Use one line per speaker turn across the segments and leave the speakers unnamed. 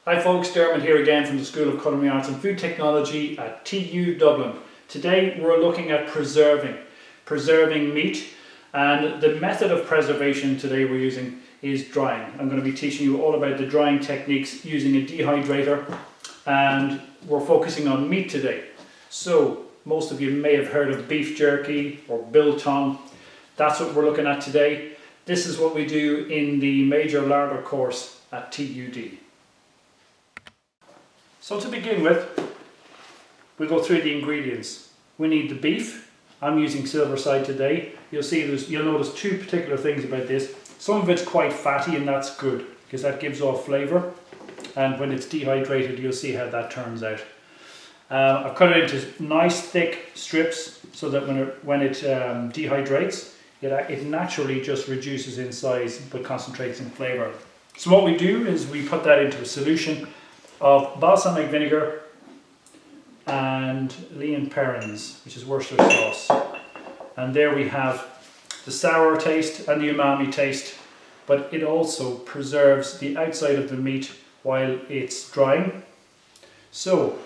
Hi folks, Dermot here again from the School of Culinary Arts and Food Technology at TU Dublin. Today we're looking at preserving meat, and the method of preservation today we're using is drying. I'm going to be teaching you all about the drying techniques using a dehydrator, and we're focusing on meat today. So most of you may have heard of beef jerky or biltong. That's what we're looking at today. This is what we do in the major larder course at TUD. So to begin with, we'll go through the ingredients. We need the beef. I'm using Silverside today. You'll notice two particular things about this. Some of it's quite fatty, and that's good because that gives off flavour. And when it's dehydrated, you'll see how that turns out. I've cut it into nice thick strips so that when it dehydrates, it naturally just reduces in size but concentrates in flavour. So what we do is we put that into a solution of balsamic vinegar and Leon Perrins, which is Worcester sauce. And there we have the sour taste and the umami taste, but it also preserves the outside of the meat while it's drying. So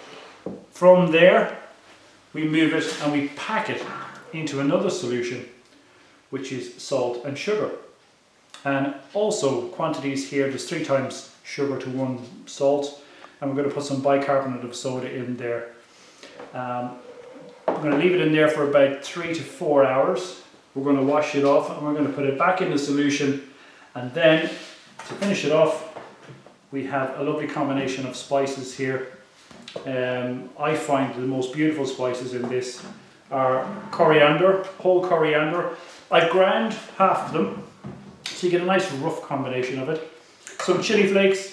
from there we move it and we pack it into another solution, which is salt and sugar. And also quantities here, there's 3 times sugar to 1 salt. And we're going to put some bicarbonate of soda in there. We're going to leave it in there for about 3 to 4 hours. We're going to wash it off and we're going to put it back in the solution. And then to finish it off, we have a lovely combination of spices here. I find the most beautiful spices in this are coriander, whole coriander. I've ground half of them, so you get a nice rough combination of it. Some chili flakes,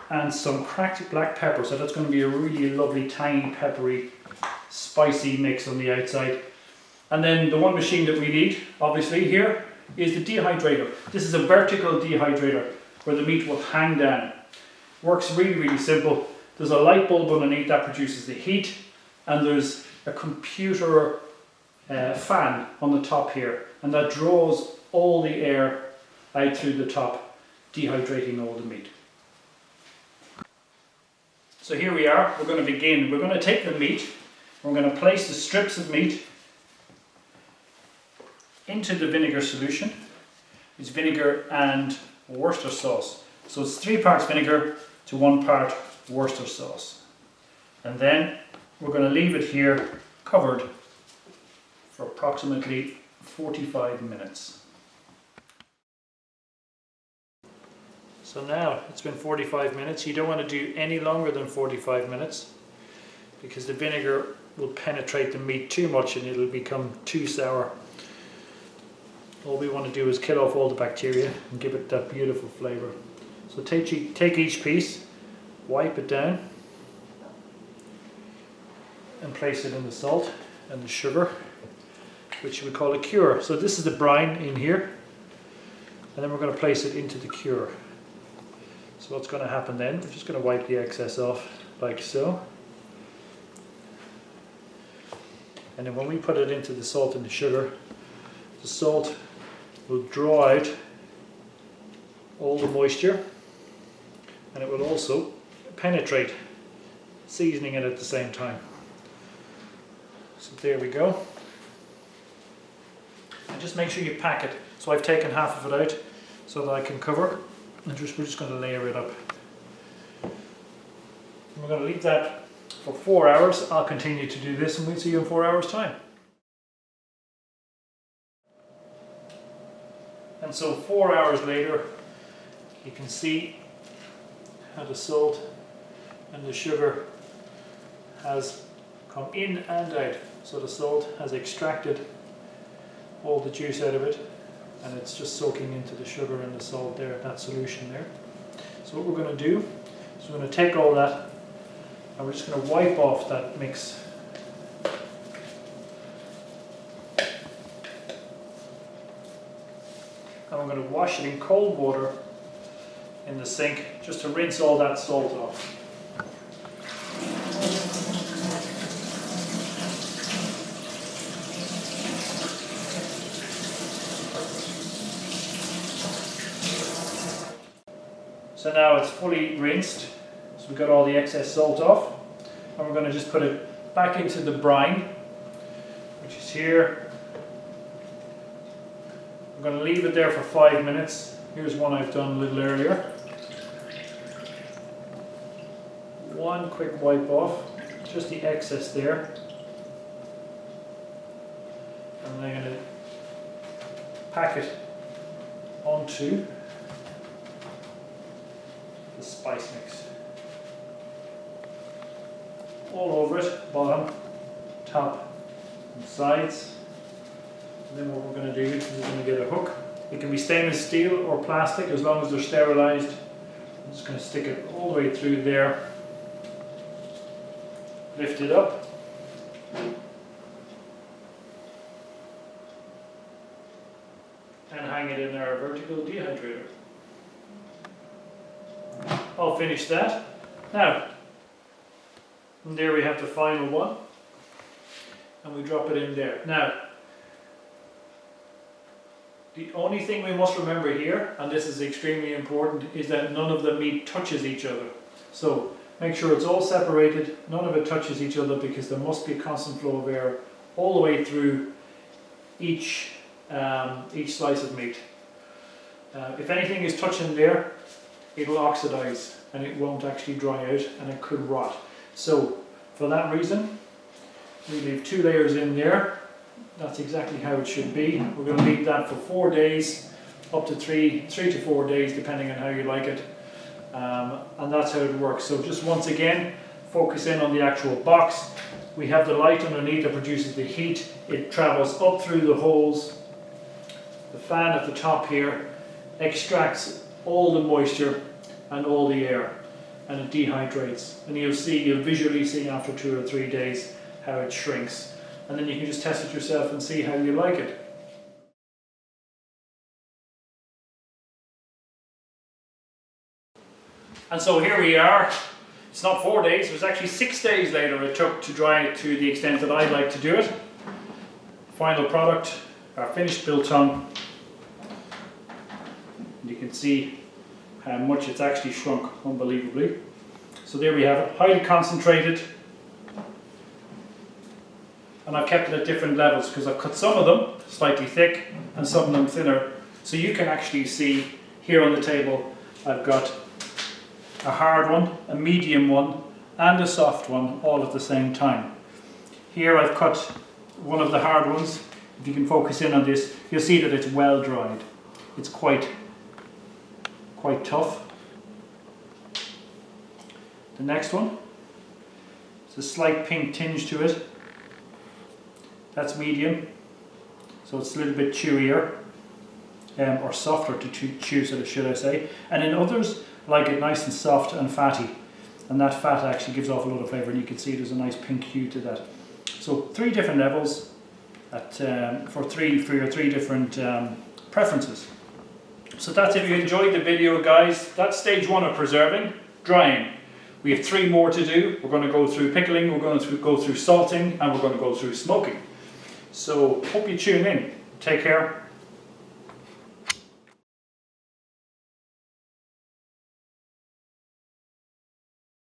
and some cracked black pepper, so that's going to be a really lovely tangy, peppery, spicy mix on the outside. And then the one machine that we need, obviously here, is the dehydrator. This is a vertical dehydrator where the meat will hang down. Works really simple. There's a light bulb underneath that produces the heat, and there's a computer fan on the top here, and that draws all the air out through the top, dehydrating all the meat. So here we are, we're going to begin. We're going to take the meat, we're going to place the strips of meat into the vinegar solution. It's vinegar and Worcester sauce. So it's 3 parts vinegar to 1 part Worcester sauce. And then we're going to leave it here covered for approximately 45 minutes. So now it's been 45 minutes. You don't want to do any longer than 45 minutes because the vinegar will penetrate the meat too much and it'll become too sour. All we want to do is kill off all the bacteria and give it that beautiful flavour. So take each piece, wipe it down and place it in the salt and the sugar, which we call a cure. So this is the brine in here, and then we're going to place it into the cure. So what's going to happen then, we're just going to wipe the excess off like so. And then when we put it into the salt and the sugar, the salt will draw out all the moisture, and it will also penetrate, seasoning it at the same time. So there we go. And just make sure you pack it. So I've taken half of it out so that I can cover. And we're just going to layer it up. And we're going to leave that for 4 hours. I'll continue to do this and we'll see you in 4 hours time. And so 4 hours later, you can see how the salt and the sugar has come in and out. So the salt has extracted all the juice out of it, and it's just soaking into the sugar and the salt there, that solution there. So what we're going to do is we're going to take all that and we're just going to wipe off that mix. And we're going to wash it in cold water in the sink just to rinse all that salt off. So now it's fully rinsed, so So we've got all the excess salt off, and we're going to just put it back into the brine, which is here. I'm going to leave it there for 5 minutes. Here's one I've done a little earlier. One quick wipe off, just the excess there. And I'm going to pack it onto the spice mix. All over it, bottom, top, and sides. And then what we're going to do is we're going to get a hook. It can be stainless steel or plastic as long as they're sterilized. I'm just going to stick it all the way through there. Lift it up. And hang it in our vertical dehydrator. I'll finish that. Now, and there we have the final one. And we drop it in there. Now, the only thing we must remember here, and this is extremely important, is that none of the meat touches each other. So make sure it's all separated, none of it touches each other, because there must be a constant flow of air all the way through each slice of meat. If anything is touching there, it'll oxidize and it won't actually dry out and it could rot. So for that reason, we leave 2 layers in there. That's exactly how it should be. We're going to leave that for 4 days, up to 3 to 4 days, depending on how you like it. And that's how it works. So just once again, focus in on the actual box. We have the light underneath that produces the heat. It travels up through the holes. The fan at the top here extracts all the moisture and all the air, and it dehydrates. And you'll visually see after 2 or 3 days how it shrinks. And then you can just test it yourself and see how you like it. And so here we are. It's not 4 days, it was actually 6 days later it took to dry it to the extent that I'd like to do it. Final product, our finished biltong. And you can see how much it's actually shrunk, unbelievably. So there we have it, highly concentrated. And I've kept it at different levels because I've cut some of them slightly thick and some of them thinner. So you can actually see here on the table I've got a hard one, a medium one and a soft one all at the same time. Here I've cut one of the hard ones. If you can focus in on this, you'll see that it's well dried. It's quite tough. The next one, it's a slight pink tinge to it. That's medium, so it's a little bit chewier, or softer to chew, should I say. And in others, like it nice and soft and fatty. And that fat actually gives off a lot of flavour, and you can see there's a nice pink hue to that. So 3 different levels for three different preferences. So that's it. If you enjoyed the video, guys, that's stage 1 of preserving, drying. We have 3 more to do. We're going to go through pickling, we're going to go through salting, and we're going to go through smoking. So hope you tune in. Take care.